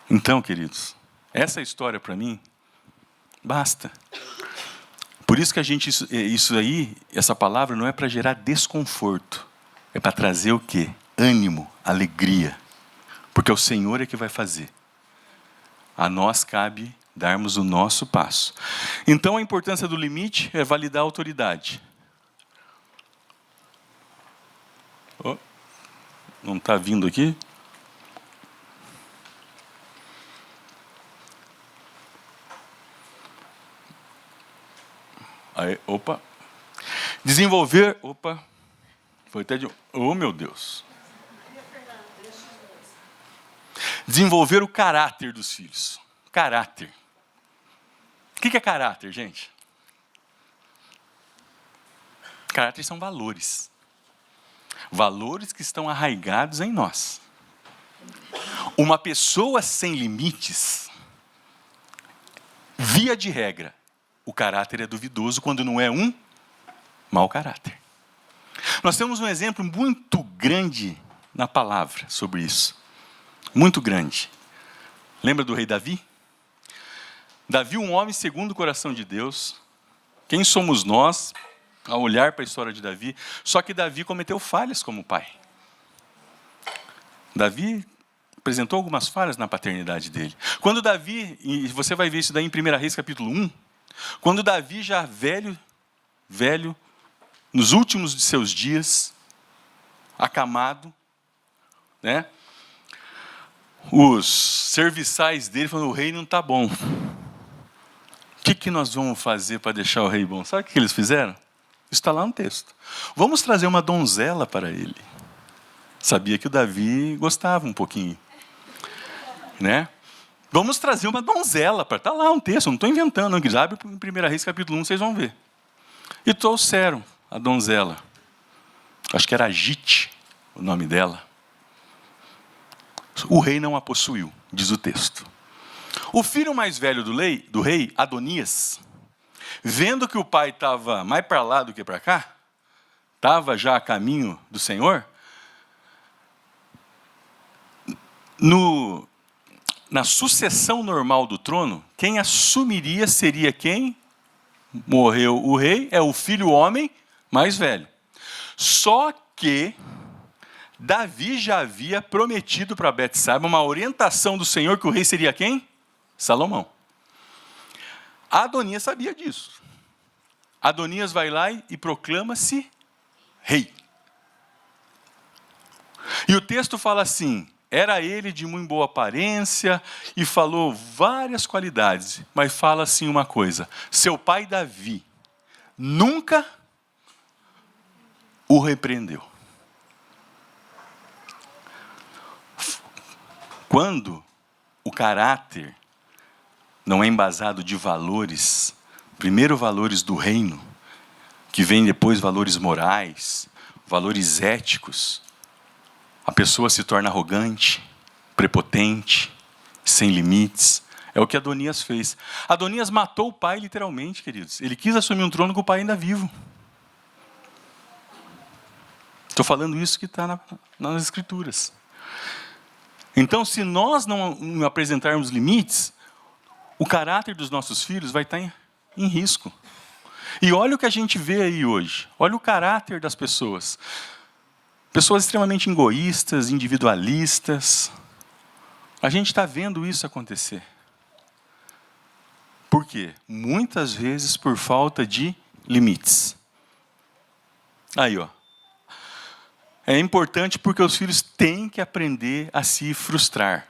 Então, queridos, essa história para mim, basta. Por isso que essa palavra não é para gerar desconforto. É para trazer o quê? Ânimo, alegria. Porque é o Senhor é que vai fazer. A nós cabe darmos o nosso passo. Então, a importância do limite é validar a autoridade. Não está vindo aqui? Aí, desenvolver... Foi até de... Oh, meu Deus. Desenvolver o caráter dos filhos. Caráter. O que é caráter, gente? Caráter são valores. Valores que estão arraigados em nós. Uma pessoa sem limites, via de regra, o caráter é duvidoso quando não é um mau caráter. Nós temos um exemplo muito grande na palavra sobre isso. Muito grande. Lembra do rei Davi? Davi, um homem segundo o coração de Deus. Quem somos nós ao olhar para a história de Davi? Só que Davi cometeu falhas como pai. Davi apresentou algumas falhas na paternidade dele. Quando Davi, e você vai ver isso daí em 1 Reis capítulo 1, quando Davi já velho, nos últimos de seus dias, acamado, né? Os serviçais dele falaram, o rei não está bom. O que nós vamos fazer para deixar o rei bom? Sabe o que eles fizeram? Isso está lá no texto. Vamos trazer uma donzela para ele. Sabia que o Davi gostava um pouquinho. Né? Vamos trazer uma donzela para... Está lá um texto, não estou inventando. Não. Abre em 1 Reis capítulo 1, vocês vão ver. E trouxeram a donzela. Acho que era Agite o nome dela. O rei não a possuiu, diz o texto. O filho mais velho do rei, Adonias, vendo que o pai estava mais para lá do que para cá, estava já a caminho do Senhor, na sucessão normal do trono, quem assumiria seria quem? Morreu o rei, é o filho homem mais velho. Só que Davi já havia prometido para Betsaiba uma orientação do Senhor que o rei seria quem? Salomão. Adonias sabia disso. Adonias vai lá e proclama-se rei. E o texto fala assim, era ele de muito boa aparência e falou várias qualidades, mas fala assim uma coisa, seu pai Davi nunca o repreendeu. Quando o caráter não é embasado de valores, primeiro valores do reino, que vem depois valores morais, valores éticos, a pessoa se torna arrogante, prepotente, sem limites. É o que Adonias fez. Adonias matou o pai literalmente, queridos. Ele quis assumir um trono com o pai ainda vivo. Estou falando isso que está nas Escrituras. Então, se nós não apresentarmos limites, o caráter dos nossos filhos vai estar em risco. E olha o que a gente vê aí hoje. Olha o caráter das pessoas. Pessoas extremamente egoístas, individualistas. A gente está vendo isso acontecer. Por quê? Muitas vezes por falta de limites. Aí, ó. É importante porque os filhos têm que aprender a se frustrar.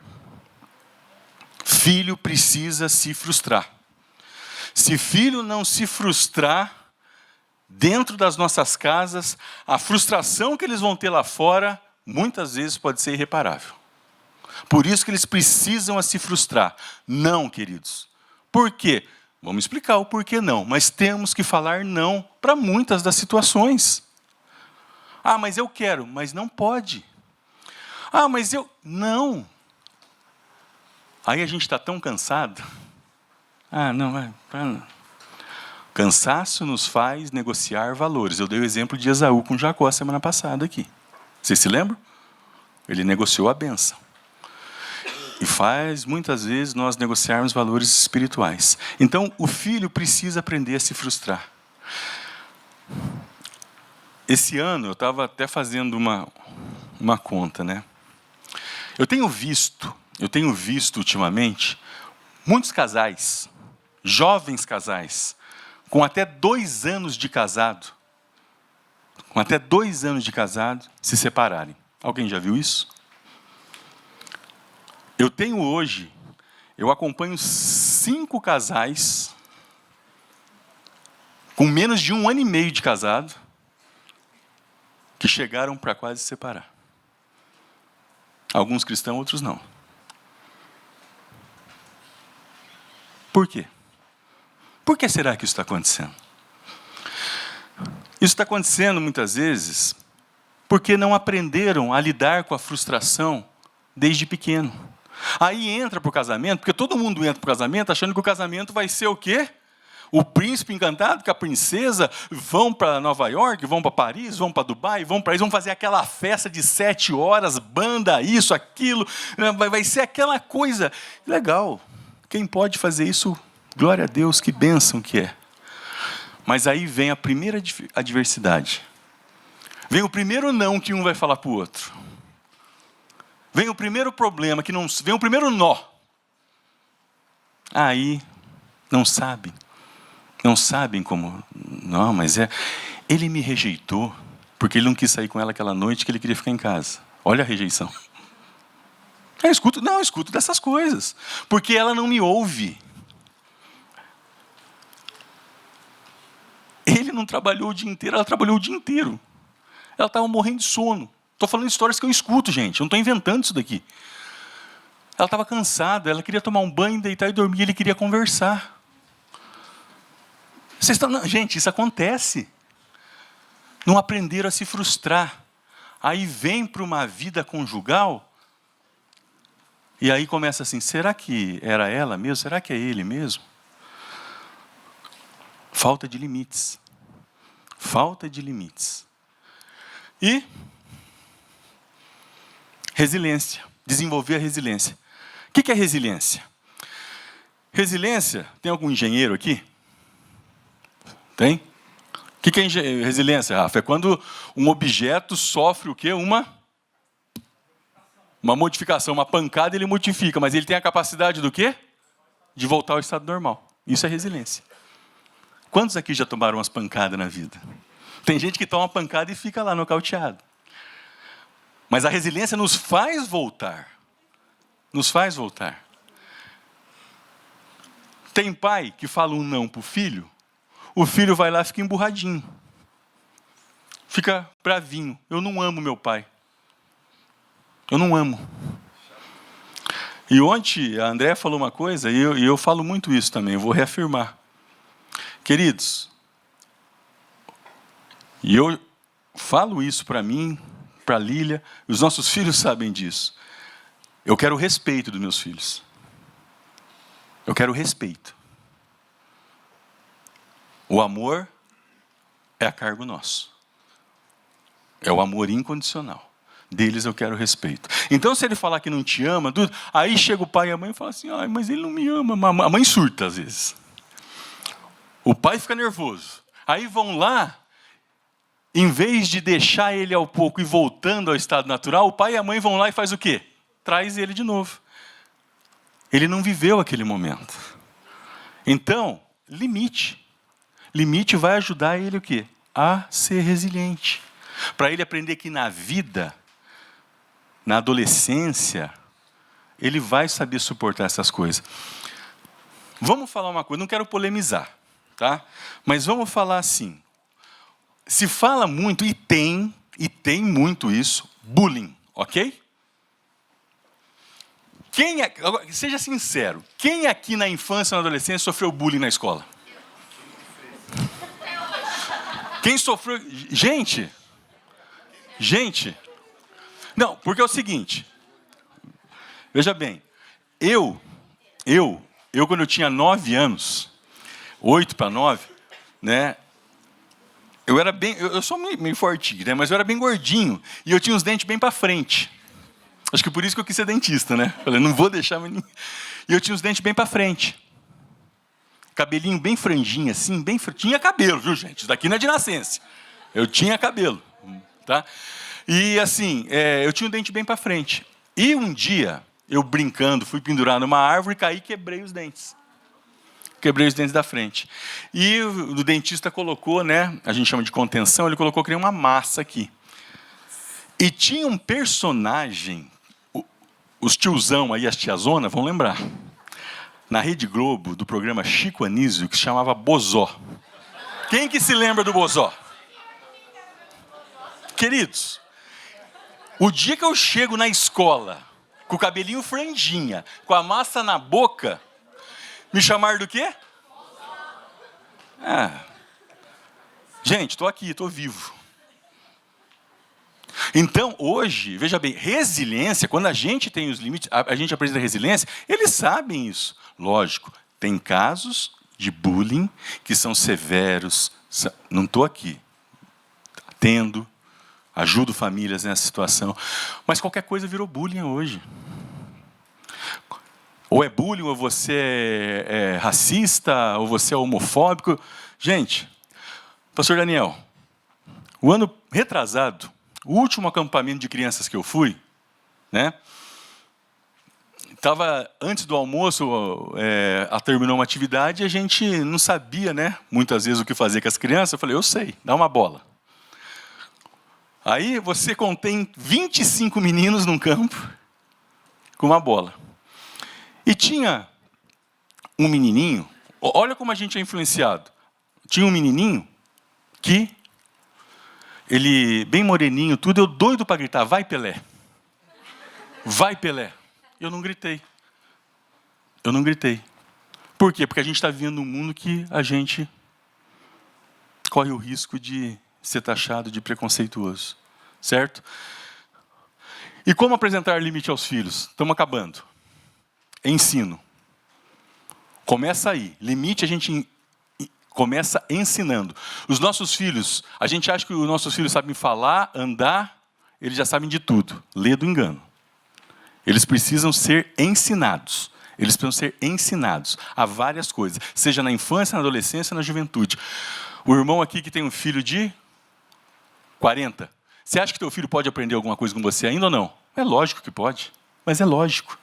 Filho precisa se frustrar. Se filho não se frustrar dentro das nossas casas, a frustração que eles vão ter lá fora, muitas vezes pode ser irreparável. Por isso que eles precisam se frustrar. Não, queridos. Por quê? Vamos explicar o porquê não, mas temos que falar não para muitas das situações. Ah, mas eu quero, mas não pode. Ah, mas eu... Não. Aí a gente está tão cansado. Ah, não, vai. Cansaço nos faz negociar valores. Eu dei o exemplo de Esaú com Jacó semana passada aqui. Vocês se lembram? Ele negociou a bênção. E faz, muitas vezes, nós negociarmos valores espirituais. Então, o filho precisa aprender a se frustrar. Esse ano, eu estava até fazendo uma conta, né? Eu tenho visto ultimamente, muitos casais, jovens casais, com até 2 anos de casado, se separarem. Alguém já viu isso? Eu acompanho 5 casais, com menos de 1 ano e meio de casado, que chegaram para quase se separar. Alguns cristãos, outros não. Por quê? Por que será que isso está acontecendo? Isso está acontecendo, muitas vezes, porque não aprenderam a lidar com a frustração desde pequeno. Aí entra para o casamento, porque todo mundo entra para o casamento achando que o casamento vai ser o quê? O príncipe encantado, que a princesa, vão para Nova York, vão para Paris, vão para Dubai, vão fazer aquela festa de 7 horas, banda, isso, aquilo, vai ser aquela coisa. Legal, quem pode fazer isso, glória a Deus, que bênção que é. Mas aí vem a primeira adversidade. Vem o primeiro não que um vai falar para o outro. Vem o primeiro problema, vem o primeiro nó. Aí, não sabem como... Não, mas ele me rejeitou porque ele não quis sair com ela aquela noite que ele queria ficar em casa. Olha a rejeição. Eu escuto dessas coisas. Porque ela não me ouve. Ele não trabalhou o dia inteiro, ela trabalhou o dia inteiro. Ela estava morrendo de sono. Estou falando histórias que eu escuto, gente. Eu não estou inventando isso daqui. Ela estava cansada, ela queria tomar um banho, deitar e dormir, ele queria conversar. Gente, isso acontece. Não aprenderam a se frustrar. Aí vem para uma vida conjugal, e aí começa assim, será que era ela mesmo? Será que é ele mesmo? Falta de limites. Falta de limites. E resiliência. Desenvolver a resiliência. O que é resiliência? Resiliência, tem algum engenheiro aqui? Tem? O que é resiliência, Rafa? É quando um objeto sofre o quê? Uma modificação, uma pancada, ele modifica, mas ele tem a capacidade do quê? De voltar ao estado normal. Isso é resiliência. Quantos aqui já tomaram umas pancadas na vida? Tem gente que toma uma pancada e fica lá nocauteado. Mas a resiliência nos faz voltar. Nos faz voltar. Tem pai que fala um não para o filho vai lá e fica emburradinho. Fica bravinho. Eu não amo meu pai. Eu não amo. E ontem a Andréa falou uma coisa, e eu falo muito isso também, eu vou reafirmar. Queridos, e eu falo isso para mim, para a Lília, e os nossos filhos sabem disso. Eu quero o respeito dos meus filhos. Eu quero o respeito. O amor é a cargo nosso. É o amor incondicional. Deles eu quero respeito. Então, se ele falar que não te ama, aí chega o pai e a mãe e fala assim, mas ele não me ama. A mãe surta às vezes. O pai fica nervoso. Aí vão lá, em vez de deixar ele ao pouco e voltando ao estado natural, o pai e a mãe vão lá e faz o quê? Traz ele de novo. Ele não viveu aquele momento. Então, limite. Limite vai ajudar ele o quê? A ser resiliente. Para ele aprender que na vida, na adolescência, ele vai saber suportar essas coisas. Vamos falar uma coisa, não quero polemizar, tá? Mas vamos falar assim. Se fala muito, e tem muito isso, bullying, ok? Seja sincero, quem aqui na infância ou na adolescência sofreu bullying na escola? Quem sofreu... Gente! Não, porque é o seguinte, veja bem, eu quando eu tinha 9 anos, 8 para 9, né, eu sou meio fortinho, né, mas eu era bem gordinho, e eu tinha os dentes bem para frente. Acho que por isso que eu quis ser dentista, né? Falei, não vou deixar... E eu tinha os dentes bem para frente. Cabelinho bem franjinho, assim, tinha cabelo, viu, gente? Isso daqui não é de nascença. Eu tinha cabelo, tá? E, assim, eu tinha o dente bem para frente. E um dia, eu brincando, fui pendurar numa árvore, caí e quebrei os dentes. Quebrei os dentes da frente. E o dentista colocou, né? A gente chama de contenção, ele colocou que nem uma massa aqui. E tinha um personagem, os tiozão aí, as tiazona, vão lembrar. Na Rede Globo, do programa Chico Anísio, que se chamava Bozó. Quem que se lembra do Bozó? Queridos, o dia que eu chego na escola, com o cabelinho franjinha, com a massa na boca, me chamaram do quê? Gente, estou aqui, estou vivo. Então, hoje, veja bem, resiliência, quando a gente tem os limites, a gente apresenta resiliência, eles sabem isso. Lógico, tem casos de bullying que são severos. Não estou aqui. Atendo, ajudo famílias nessa situação. Mas qualquer coisa virou bullying hoje. Ou é bullying, ou você é racista, ou você é homofóbico. Gente, pastor Daniel, o ano retrasado, o último acampamento de crianças que eu fui, né? Estava antes do almoço, terminou uma atividade e a gente não sabia, né? Muitas vezes o que fazer com as crianças. Eu falei, eu sei, dá uma bola. Aí você contém 25 meninos num campo com uma bola. E tinha um menininho, olha como a gente é influenciado. Tinha um menininho que ele, bem moreninho, tudo, eu doido para gritar, vai Pelé. Vai Pelé. Eu não gritei. Por quê? Porque a gente está vivendo um mundo que a gente corre o risco de ser taxado de preconceituoso. Certo? E como apresentar limite aos filhos? Estamos acabando. Ensino. Começa aí. Limite a gente começa ensinando. Os nossos filhos, a gente acha que os nossos filhos sabem falar, andar, eles já sabem de tudo. Lê do engano. Eles precisam ser ensinados. Eles precisam ser ensinados a várias coisas. Seja na infância, na adolescência, na juventude. O irmão aqui que tem um filho de 40. Você acha que teu filho pode aprender alguma coisa com você ainda ou não? É lógico que pode. Mas é lógico.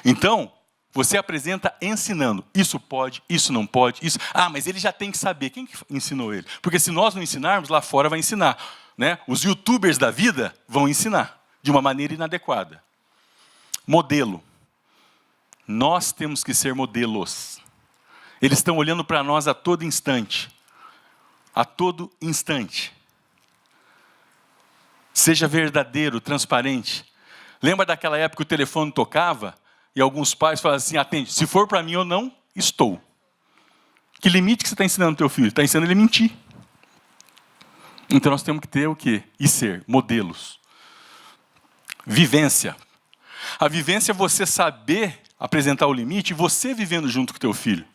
Então, você apresenta ensinando. Isso pode, isso não pode, isso... mas ele já tem que saber. Quem que ensinou ele? Porque se nós não ensinarmos, lá fora vai ensinar. Né? Os youtubers da vida vão ensinar de uma maneira inadequada. Modelo. Nós temos que ser modelos. Eles estão olhando para nós a todo instante. A todo instante. Seja verdadeiro, transparente. Lembra daquela época que o telefone tocava e alguns pais falavam assim, atende, se for para mim eu não estou. Que limite que você está ensinando ao teu filho? Está ensinando ele a mentir. Então nós temos que ter o quê? E ser modelos. Vivência. A vivência é você saber apresentar o limite e você vivendo junto com o teu filho.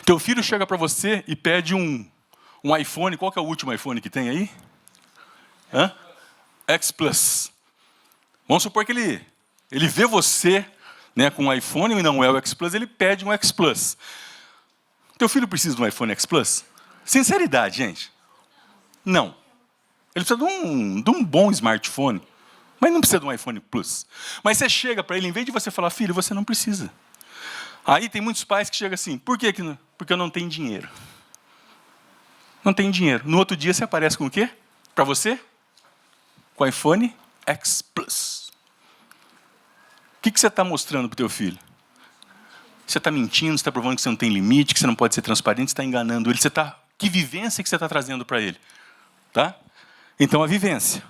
Teu filho chega para você e pede um iPhone. Qual que é o último iPhone que tem aí? X Plus. Vamos supor que ele vê você, né, com um iPhone e não é o X Plus, ele pede um X Plus. Teu filho precisa de um iPhone X Plus? Sinceridade, gente. Não. Ele precisa de um bom smartphone, mas não precisa de um iPhone Plus. Mas você chega para ele, em vez de você falar, filho, você não precisa. Aí tem muitos pais que chegam assim, por que não? Porque eu não tenho dinheiro. Não tenho dinheiro. No outro dia você aparece com o quê? Para você? Com o iPhone X Plus. O que você está mostrando para o teu filho? Você está mentindo, você está provando que você não tem limite, que você não pode ser transparente, você está enganando ele. Que vivência que você está trazendo para ele? Tá? Então, a vivência.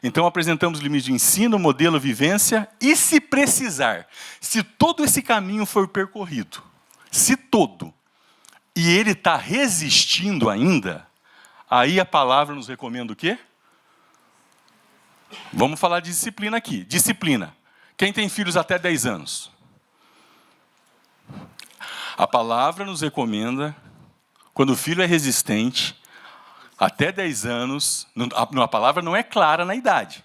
Então, apresentamos o limite de ensino, modelo, vivência, e se precisar, se todo esse caminho for percorrido, se todo, e ele está resistindo ainda, aí a palavra nos recomenda o quê? Vamos falar de disciplina aqui. Disciplina. Quem tem filhos até 10 anos? A palavra nos recomenda, quando o filho é resistente, até 10 anos, a palavra não é clara na idade.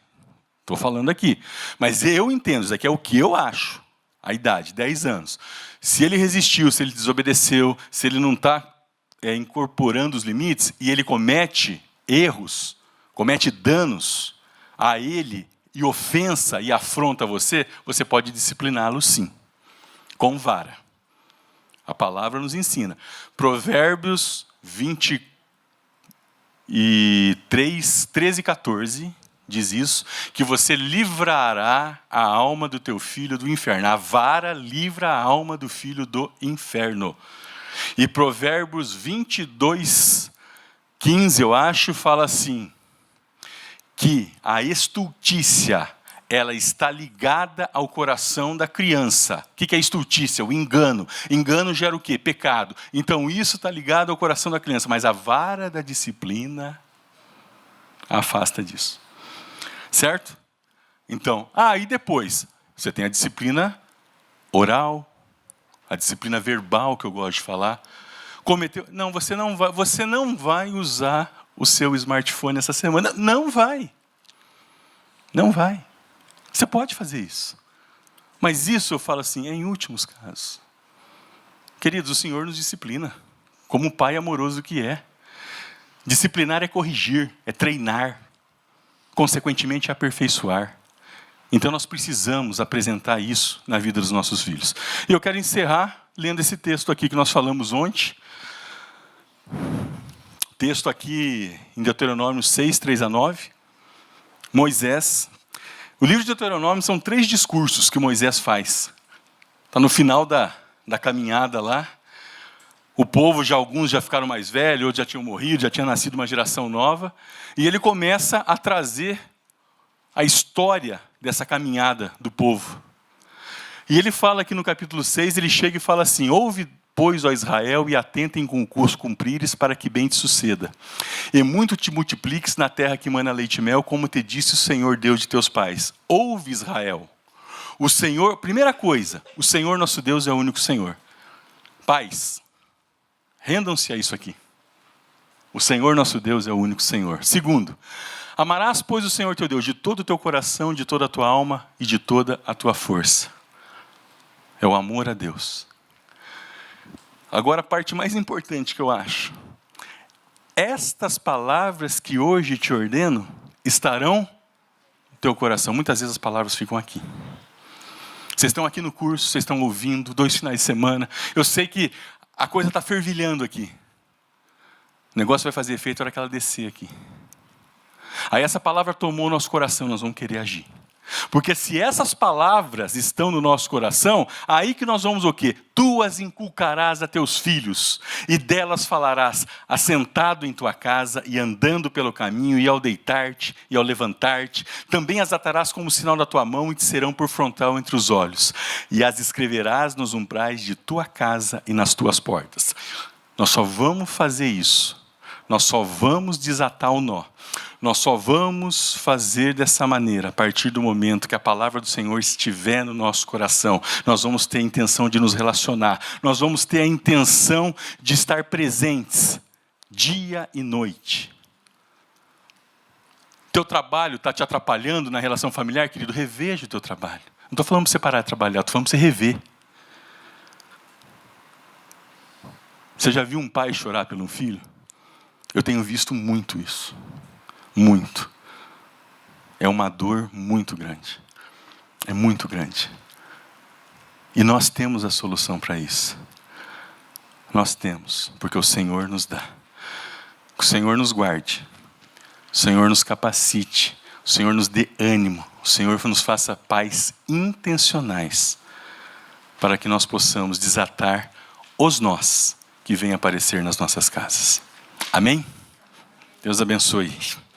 Estou falando aqui. Mas eu entendo, isso aqui é o que eu acho. A idade, 10 anos. Se ele resistiu, se ele desobedeceu, se ele não está incorporando os limites, e ele comete erros, comete danos a ele, e ofensa e afronta você, você pode discipliná-lo sim, com vara. A palavra nos ensina. Provérbios 23, 13 e 14, diz isso, que você livrará a alma do teu filho do inferno. A vara livra a alma do filho do inferno. E Provérbios 22, 15, eu acho, fala assim, que a estultícia, ela está ligada ao coração da criança. O que é estultícia? O engano. Engano gera o quê? Pecado. Então, isso está ligado ao coração da criança. Mas a vara da disciplina afasta disso. Certo? Então, e depois? Você tem a disciplina oral, a disciplina verbal, que eu gosto de falar. Não, você não vai usar o seu smartphone essa semana. Não vai. Não vai. Você pode fazer isso. Mas isso eu falo assim, é em últimos casos. Queridos, o Senhor nos disciplina, como um pai amoroso que é. Disciplinar é corrigir, é treinar. Consequentemente, é aperfeiçoar. Então, nós precisamos apresentar isso na vida dos nossos filhos. E eu quero encerrar lendo esse texto aqui que nós falamos ontem. Texto aqui em Deuteronômio 6, 3 a 9. Moisés. O livro de Deuteronômio são 3 discursos que Moisés faz. Está no final da caminhada lá. O povo, alguns já ficaram mais velhos, outros já tinham morrido, já tinha nascido uma geração nova. E ele começa a trazer a história dessa caminhada do povo. E ele fala aqui no capítulo 6, ele chega e fala assim, ouve, pois, ó Israel, e atentem com o curso cumprires, para que bem te suceda. E muito te multipliques na terra que mana leite e mel, como te disse o Senhor Deus de teus pais. Ouve, Israel. O Senhor, primeira coisa, o Senhor nosso Deus é o único Senhor. Pais, rendam-se a isso aqui. O Senhor nosso Deus é o único Senhor. Segundo, amarás, pois, o Senhor teu Deus de todo o teu coração, de toda a tua alma e de toda a tua força. É o amor a Deus. Agora a parte mais importante que eu acho. Estas palavras que hoje te ordeno estarão no teu coração. Muitas vezes as palavras ficam aqui. Vocês estão aqui no curso, vocês estão ouvindo, 2 finais de semana. Eu sei que a coisa está fervilhando aqui. O negócio vai fazer efeito na hora que ela descer aqui. Aí essa palavra tomou o nosso coração, nós vamos querer agir. Porque se essas palavras estão no nosso coração, aí que nós vamos o quê? Tu as inculcarás a teus filhos, e delas falarás, assentado em tua casa, e andando pelo caminho, e ao deitar-te, e ao levantar-te. Também as atarás como sinal da tua mão, e te serão por frontal entre os olhos. E as escreverás nos umbrais de tua casa e nas tuas portas. Nós só vamos fazer isso. Nós só vamos desatar o nó. Nós só vamos fazer dessa maneira, a partir do momento que a palavra do Senhor estiver no nosso coração. Nós vamos ter a intenção de nos relacionar. Nós vamos ter a intenção de estar presentes, dia e noite. Teu trabalho está te atrapalhando na relação familiar, querido? Reveja o teu trabalho. Não estou falando para você parar de trabalhar, estou falando para você rever. Você já viu um pai chorar pelo um filho? Eu tenho visto muito isso. Muito. É uma dor muito grande. É muito grande. E nós temos a solução para isso. Nós temos, porque o Senhor nos dá. Que o Senhor nos guarde. O Senhor nos capacite. O Senhor nos dê ânimo. O Senhor nos faça pais intencionais para que nós possamos desatar os nós que vêm aparecer nas nossas casas. Amém? Deus abençoe.